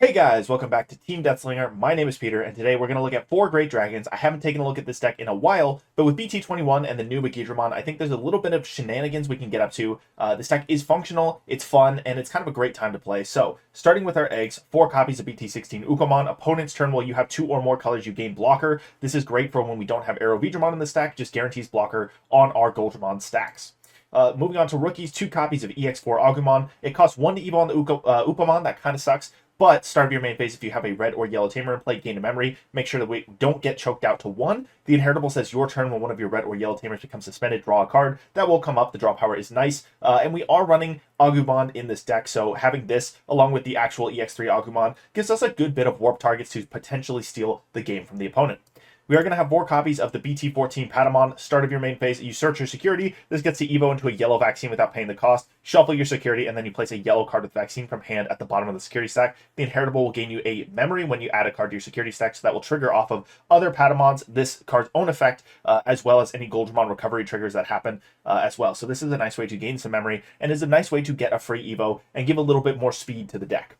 Hey guys, welcome back to Team Death Slinger. My name is Peter, and today we're going to look at 4 great dragons. I haven't taken a look at this deck in a while, but with BT21 and the new Megidramon, I think there's a little bit of shenanigans we can get up to. This deck is functional, it's fun, and it's kind of a great time to play. So, starting with our eggs, 4 copies of BT16 Upamon. Opponent's turn, while you have 2 or more colors, you gain blocker. This is great for when we don't have AeroVeedramon in the stack, just guarantees blocker on our Goldramon stacks. Moving on to rookies, 2 copies of EX4 Agumon. It costs 1 to evo on the Upamon, that kind of sucks. But start of your main phase, if you have a red or yellow tamer in play, gain a memory. Make sure that we don't get choked out to 1. The inheritable says your turn when one of your red or yellow tamers becomes suspended, draw a card. That will come up. The draw power is nice. And we are running Agumon in this deck, so having this along with the actual EX3 Agumon gives us a good bit of warp targets to potentially steal the game from the opponent. We are going to have 4 copies of the BT14 Patamon. Start of your main phase, you search your security. This gets to evo into a yellow vaccine without paying the cost. Shuffle your security, and then you place a yellow card with vaccine from hand at the bottom of the security stack. The inheritable will gain you a memory when you add a card to your security stack, so that will trigger off of other Patamons, this card's own effect, as well as any Goldramon recovery triggers that happen as well. So this is a nice way to gain some memory, and is a nice way to get a free evo and give a little bit more speed to the deck.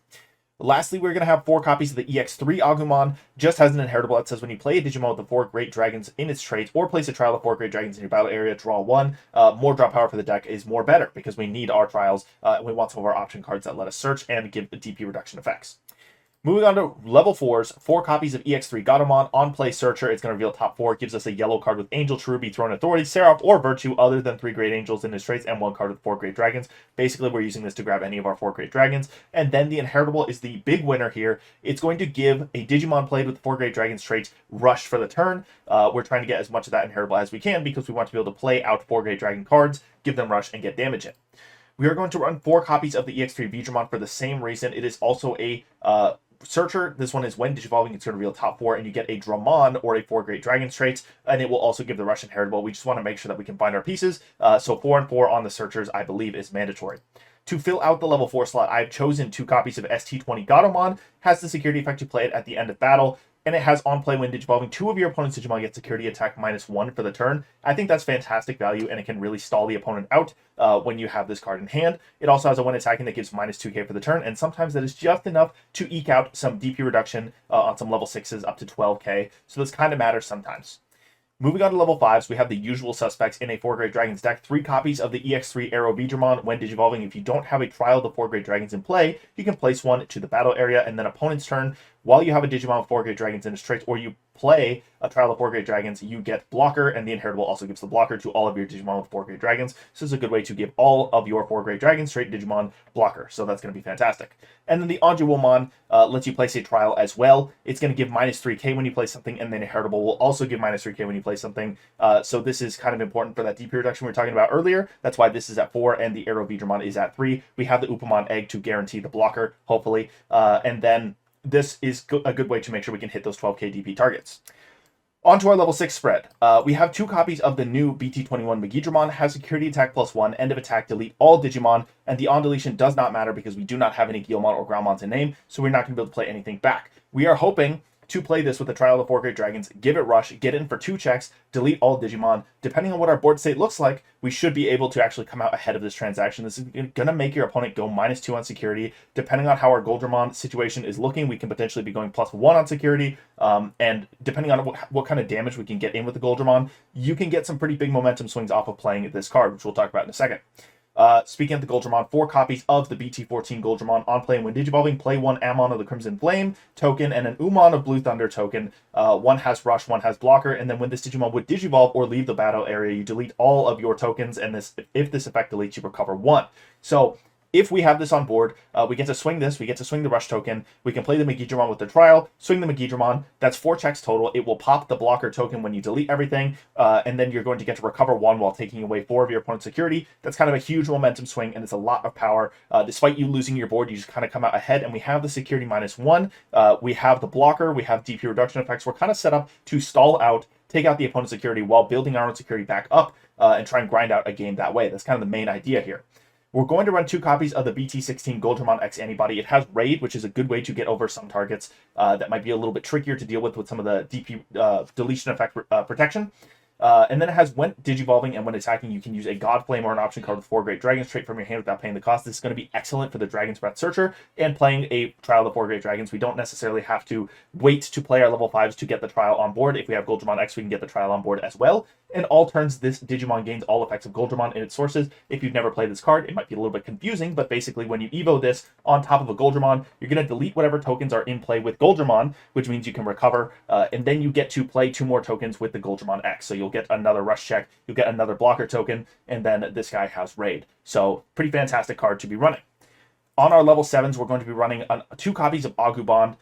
Lastly, we're going to have 4 copies of the EX3 Agumon. Just has an inheritable that says when you play a Digimon with the 4 great dragons in its traits, or place a trial of 4 great dragons in your battle area, draw 1. More draw power for the deck is more better, because we need our trials. We want some of our option cards that let us search and give the DP reduction effects. Moving on to level 4s, 4 copies of EX3 Gatomon. On play Searcher, it's going to reveal top 4. It gives us a yellow card with Angel, Cherubi, Throne, Authority, Seraph, or Virtue other than 3 great angels in his traits, and 1 card with 4 great dragons. Basically, we're using this to grab any of our 4 great dragons. And then the inheritable is the big winner here. It's going to give a Digimon played with 4 great dragons traits rush for the turn. We're trying to get as much of that inheritable as we can, because we want to be able to play out 4 great dragon cards, give them rush, and get damage in. We are going to run 4 copies of the EX3 Veedramon for the same reason. It is also a Searcher. This one is when Digivolving, it's going to reveal top 4, and you get a Dramon or a 4 great dragon traits, and it will also give the rush inheritable. We just want to make sure that we can find our pieces. So 4 and 4 on the Searchers, I believe, is mandatory. To fill out the level 4 slot, I've chosen 2 copies of ST20 Gatomon. Has the security effect to play it at the end of battle, and it has on play when Digivolving 2 of your opponent's Digimon get security attack -1 for the turn. I think that's fantastic value, and it can really stall the opponent out when you have this card in hand. It also has a when attacking that gives -2k for the turn, and sometimes that is just enough to eke out some DP reduction on some level 6s up to 12k, so this kind of matters sometimes. Moving on to level 5s, we have the usual suspects in a 4 great dragons deck. 3 copies of the EX3 AeroVeedramon. When Digivolving, if you don't have a trial of the 4 great dragons in play, you can place 1 to the battle area, and then opponent's turn, while you have a Digimon with 4 great dragons in its traits, or you play a trial of 4 great dragons, you get blocker, and the inheritable also gives the blocker to all of your Digimon with 4 great dragons. So this is a good way to give all of your 4 great dragons trait Digimon blocker, so that's going to be fantastic. And then the Angewomon lets you place a trial as well. It's going to give -3k when you play something, and then inheritable will also give -3k when you play something. So this is kind of important for that DP reduction we were talking about earlier. That's why this is at 4, and the AeroVeedramon is at 3. We have the Upamon egg to guarantee the blocker, hopefully. And then this is a good way to make sure we can hit those 12k DP targets. On to our level 6 spread. We have 2 copies of the new BT21 Megidramon. Has security attack +1, end of attack, delete all Digimon, and the on deletion does not matter because we do not have any Guilmon or Groundmon to name, so we're not going to be able to play anything back. We are hoping to play this with a trial of 4 great dragons, give it rush, get in for 2 checks, delete all Digimon. Depending on what our board state looks like, we should be able to actually come out ahead of this transaction. This is going to make your opponent go -2 on security. Depending on how our Goldramon situation is looking, we can potentially be going +1 on security. And depending on what kind of damage we can get in with the Goldramon, you can get some pretty big momentum swings off of playing this card, which we'll talk about in a second. Speaking of the Goldramon, 4 copies of the BT14 Goldramon. On play and when Digivolving, play 1 Amon of the Crimson Flame token and an Umon of Blue Thunder token. 1 has Rush, 1 has Blocker, and then when this Digimon would Digivolve or leave the battle area, you delete all of your tokens, and if this effect deletes, you recover 1. So if we have this on board, we get to swing this, we get to swing the Rush token, we can play the Megidramon with the trial, swing the Megidramon, that's 4 checks total. It will pop the blocker token when you delete everything, and then you're going to get to recover 1 while taking away 4 of your opponent's security. That's kind of a huge momentum swing, and it's a lot of power. Despite you losing your board, you just kind of come out ahead, and we have the security -1, we have the blocker, we have DP reduction effects. We're kind of set up to stall out, take out the opponent's security while building our own security back up, and try and grind out a game that way. That's kind of the main idea here. We're going to run 2 copies of the BT16 Goldramon X Antibody. It has Raid, which is a good way to get over some targets that might be a little bit trickier to deal with some of the DP deletion effect protection. And then it has when digivolving and when attacking, you can use a God Flame or an option card with 4 Great Dragons trait from your hand without paying the cost. This is going to be excellent for the Dragon's Breath Searcher and playing a Trial of the 4 Great Dragons. We don't necessarily have to wait to play our level 5s to get the trial on board. If we have Goldramon X, we can get the trial on board as well. And all turns, this Digimon gains all effects of Goldramon in its sources. If you've never played this card, it might be a little bit confusing, but basically when you Evo this on top of a Goldramon, you're going to delete whatever tokens are in play with Goldramon, which means you can recover, and then you get to play 2 more tokens with the Goldramon X. So you'll get another Rush check, you'll get another blocker token, and then this guy has Raid. So pretty fantastic card to be running. On our level 7s, we're going to be running 2 copies of Agumon.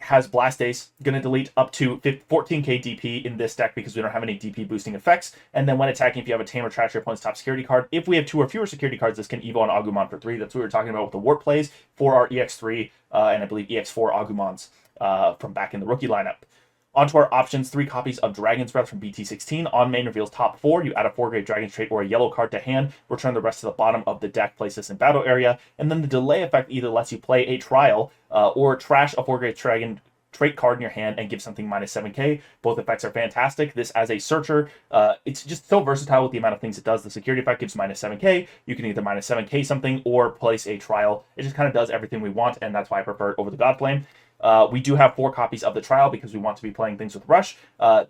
Has Blast Ace, going to delete up to 14k DP in this deck because we don't have any DP boosting effects. And then when attacking, if you have a Tamer, trash your opponent's top security card. If we have 2 or fewer security cards, this can Evo on Agumon for 3. That's what we were talking about with the Warp plays for our EX3 and I believe EX4 Agumons from back in the rookie lineup. Onto our options, 3 copies of Dragon's Breath from BT16. On main reveals top 4. You add a 4 Great Dragon's trait or a yellow card to hand. Return the rest to the bottom of the deck. Place this in battle area. And then the delay effect either lets you play a trial or trash a 4 Great Dragon trait card in your hand and give something minus 7k. Both effects are fantastic. This as a searcher, it's just so versatile with the amount of things it does. The security effect gives minus 7k. You can either minus 7k something or place a trial. It just kind of does everything we want, and that's why I prefer it over the God Flame. We do have 4 copies of the trial because we want to be playing things with Rush.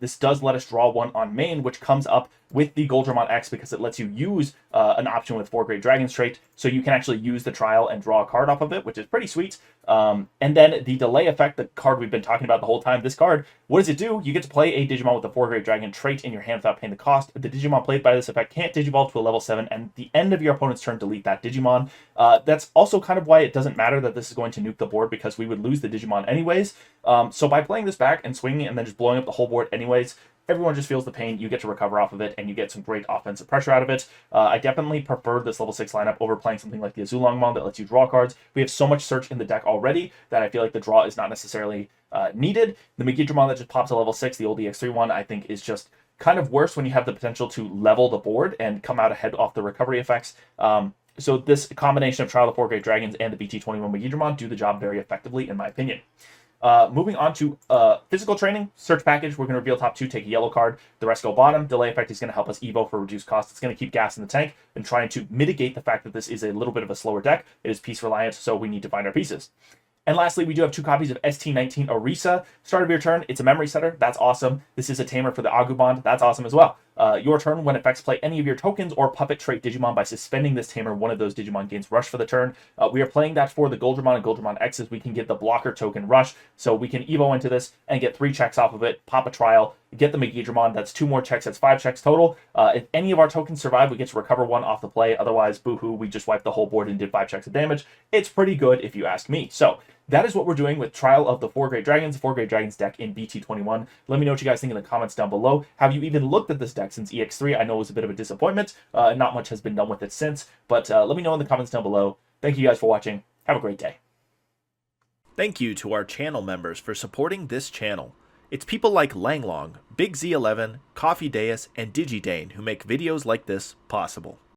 This does let us draw 1 on main, which comes up with the Goldramon X because it lets you use an option with 4 Great Dragons trait, so you can actually use the trial and draw a card off of it, which is pretty sweet. And then the delay effect, the card we've been talking about the whole time, this card, what does it do? You get to play a Digimon with the 4 Great Dragon trait in your hand without paying the cost. The Digimon played by this effect can't Digivolve to a level 7, and at the end of your opponent's turn, delete that Digimon. That's also kind of why it doesn't matter that this is going to nuke the board, because we would lose the Digimon anyways. So by playing this back and swinging and then just blowing up the whole board anyways, everyone just feels the pain. You get to recover off of it, and you get some great offensive pressure out of it. I definitely prefer this level 6 lineup over playing something like the Azulongmon that lets you draw cards. We have so much search in the deck already that I feel like the draw is not necessarily needed. The Megidramon that just pops to level 6, the old EX3 one, I think is just kind of worse when you have the potential to level the board and come out ahead off the recovery effects. So this combination of Trial of 4 Great Dragons and the BT21 Megidramon do the job very effectively, in my opinion. Moving on to physical training, search package, we're going to reveal top 2, take a yellow card, the rest go bottom. Delay effect is going to help us Evo for reduced cost. It's going to keep gas in the tank and trying to mitigate the fact that this is a little bit of a slower deck. It is piece reliant, so we need to find our pieces. And lastly, we do have 2 copies of ST19 Orisa. Start of your turn, it's a memory setter. That's awesome. This is a tamer for the Agumon. That's awesome as well. Your turn, when effects play any of your tokens or puppet trait Digimon by suspending this tamer, one of those Digimon gains Rush for the turn. We are playing that for the Goldramon and Goldramon X's. We can get the blocker token Rush, so we can Evo into this and get 3 checks off of it, pop a trial, get the Megidramon. That's 2 more checks. That's 5 checks total. If any of our tokens survive, we get to recover 1 off the play. Otherwise, boo-hoo, we just wiped the whole board and did 5 checks of damage. It's pretty good if you ask me. So that is what we're doing with Trial of the 4 Great Dragons, 4 Great Dragons deck in BT21. Let me know what you guys think in the comments down below. Have you even looked at this deck since EX3? I know it was a bit of a disappointment. Not much has been done with it since, but let me know in the comments down below. Thank you guys for watching. Have a great day. Thank you to our channel members for supporting this channel. It's people like Langlong, Big Z11, Coffee Deus, and DigiDane who make videos like this possible.